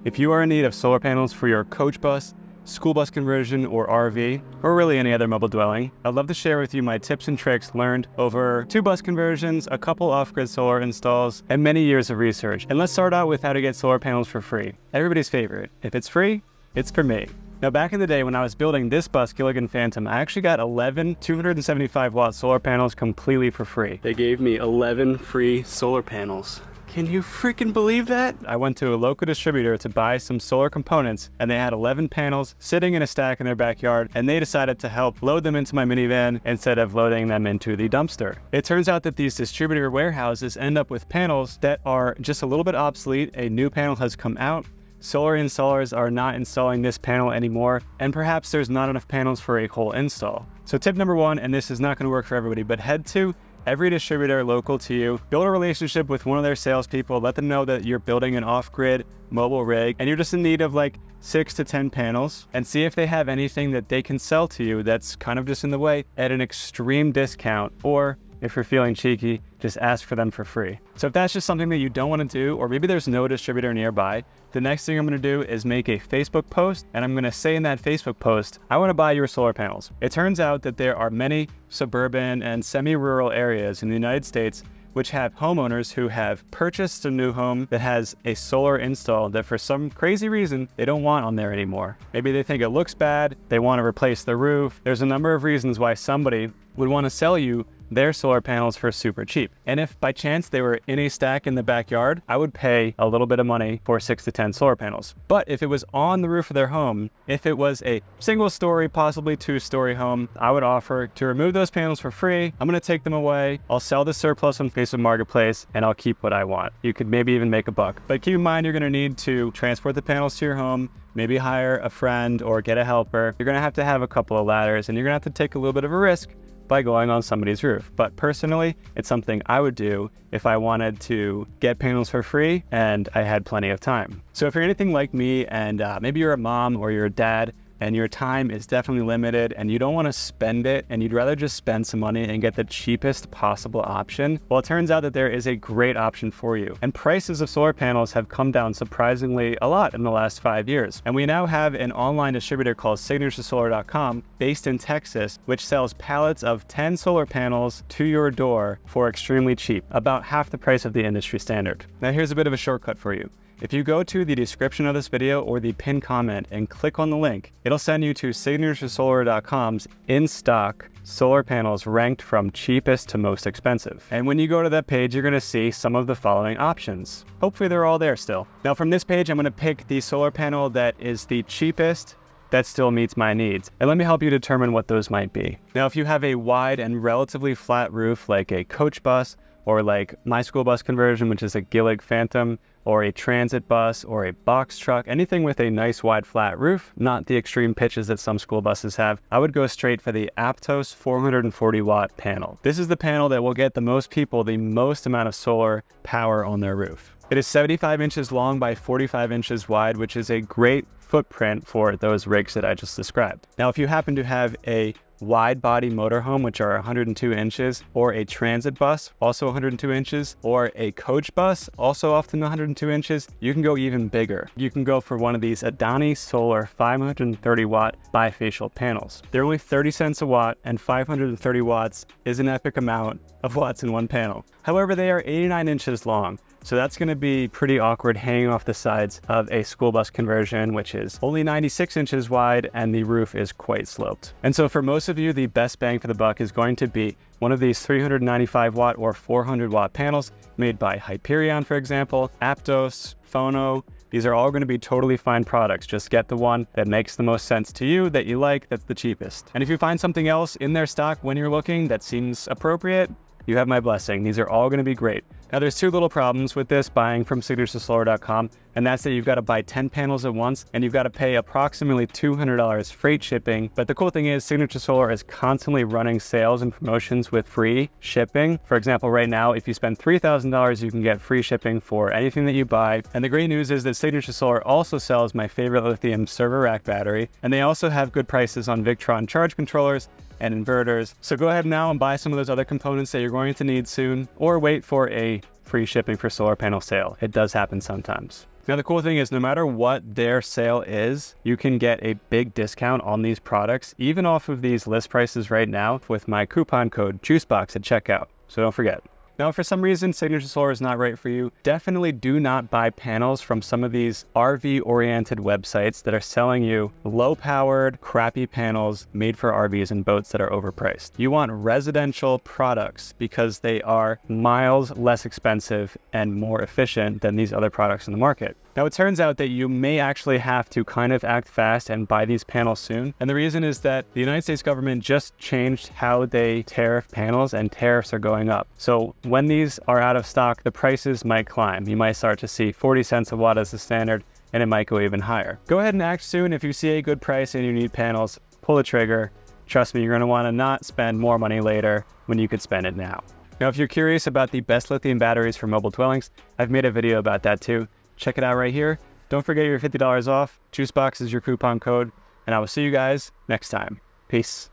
If you are in need of solar panels for your coach bus, school bus conversion, or RV, or really any other mobile dwelling, I'd love to share with you my tips and tricks learned over 2 bus conversions, a couple off-grid solar installs, and many years of research. And let's start out with how to get solar panels for free. Everybody's favorite. If it's free, it's for me. Now, back in the day when I was building this bus, Gilligan Phantom, I actually got 11 275 watt solar panels completely for free. They gave me 11 free solar panels. Can you freaking believe that? I went to a local distributor to buy some solar components, and they had 11 panels sitting in a stack in their backyard, and they decided to help load them into my minivan instead of loading them into the dumpster. It turns out that these distributor warehouses end up with panels that are just a little bit obsolete. A new panel has come out. Solar installers are not installing this panel anymore, and perhaps there's not enough panels for a whole install. So tip number 1, and this is not going to work for everybody, but head to every distributor local to you, build a relationship with one of their salespeople, let them know that you're building an off-grid mobile rig and you're just in need of like 6 to 10 panels, and see if they have anything that they can sell to you that's kind of just in the way at an extreme discount, or if you're feeling cheeky, just ask for them for free. So if that's just something that you don't want to do, or maybe there's no distributor nearby, the next thing I'm going to do is make a Facebook post, and I'm going to say in that Facebook post, I want to buy your solar panels. It turns out that there are many suburban and semi-rural areas in the United States which have homeowners who have purchased a new home that has a solar install that for some crazy reason they don't want on there anymore. Maybe they think it looks bad, they want to replace the roof. There's a number of reasons why somebody would want to sell you their solar panels for super cheap. And if by chance they were in a stack in the backyard, I would pay a little bit of money for 6 to 10 solar panels. But if it was on the roof of their home, if it was a single story, possibly 2-story home, I would offer to remove those panels for free. I'm gonna take them away. I'll sell the surplus on Facebook Marketplace, and I'll keep what I want. You could maybe even make a buck. But keep in mind, you're gonna need to transport the panels to your home, maybe hire a friend or get a helper. You're gonna have a couple of ladders, and you're gonna have to take a little bit of a risk by going on somebody's roof. But personally, it's something I would do if I wanted to get panels for free and I had plenty of time. So if you're anything like me, and maybe you're a mom or you're a dad, and your time is definitely limited and you don't want to spend it, and you'd rather just spend some money and get the cheapest possible option, well, it turns out that there is a great option for you. And prices of solar panels have come down surprisingly a lot in the last 5 years. And we now have an online distributor called signaturesolar.com based in Texas, which sells pallets of 10 solar panels to your door for extremely cheap, about half the price of the industry standard. Now here's a bit of a shortcut for you. If you go to the description of this video or the pinned comment and click on the link, it'll send you to signaturesolar.com's in-stock solar panels ranked from cheapest to most expensive. And when you go to that page, you're gonna see some of the following options. Hopefully they're all there still. Now from this page, I'm gonna pick the solar panel that is the cheapest that still meets my needs. And let me help you determine what those might be. Now, if you have a wide and relatively flat roof like a coach bus, or like my school bus conversion, which is a Gilligan Phantom, or a transit bus, or a box truck, anything with a nice wide flat roof, not the extreme pitches that some school buses have, I would go straight for the Aptos 440 watt panel. This is the panel that will get the most people the most amount of solar power on their roof. It is 75 inches long by 45 inches wide, which is a great footprint for those rigs that I just described. Now, if you happen to have a wide body motorhome, which are 102 inches, or a transit bus, also 102 inches, or a coach bus, also often 102 inches, you can go even bigger. You can go for one of these Adani Solar 530 watt bifacial panels. They're only 30 cents a watt, and 530 watts is an epic amount of watts in one panel. However, they are 89 inches long. So that's going to be pretty awkward hanging off the sides of a school bus conversion, which is only 96 inches wide and the roof is quite sloped. And so for most of you, the best bang for the buck is going to be one of these 395 watt or 400 watt panels made by Hyperion, for example, Aptos, Phono. These are all going to be totally fine products. Just get the one that makes the most sense to you, that you like, that's the cheapest. And if you find something else in their stock when you're looking that seems appropriate, you have my blessing. These are all going to be great. Now, there's 2 little problems with this buying from signaturesolar.com, and that's that you've got to buy 10 panels at once, and you've got to pay approximately $200 freight shipping. But the cool thing is Signature Solar is constantly running sales and promotions with free shipping. For example, right now, if you spend $3,000, you can get free shipping for anything that you buy. And the great news is that Signature Solar also sells my favorite lithium server rack battery, and they also have good prices on Victron charge controllers and inverters. So go ahead now and buy some of those other components that you're going to need soon, or wait for a free shipping for solar panel sale. It does happen sometimes. Now, the cool thing is no matter what their sale is, you can get a big discount on these products, even off of these list prices right now with my coupon code JUICEBOX at checkout. So don't forget. Now, if for some reason Signature Solar is not right for you, definitely do not buy panels from some of these RV-oriented websites that are selling you low-powered, crappy panels made for RVs and boats that are overpriced. You want residential products because they are miles less expensive and more efficient than these other products in the market. Now, it turns out that you may actually have to kind of act fast and buy these panels soon. And the reason is that the United States government just changed how they tariff panels, and tariffs are going up. So when these are out of stock, the prices might climb. You might start to see 40 cents a watt as the standard, and it might go even higher. Go ahead and act soon. If you see a good price and you need panels, pull the trigger. Trust me, you're going to want to not spend more money later when you could spend it now. Now, if you're curious about the best lithium batteries for mobile dwellings, I've made a video about that too. Check it out right here. Don't forget your $50 off. JUICEBOX is your coupon code, and I will see you guys next time. Peace.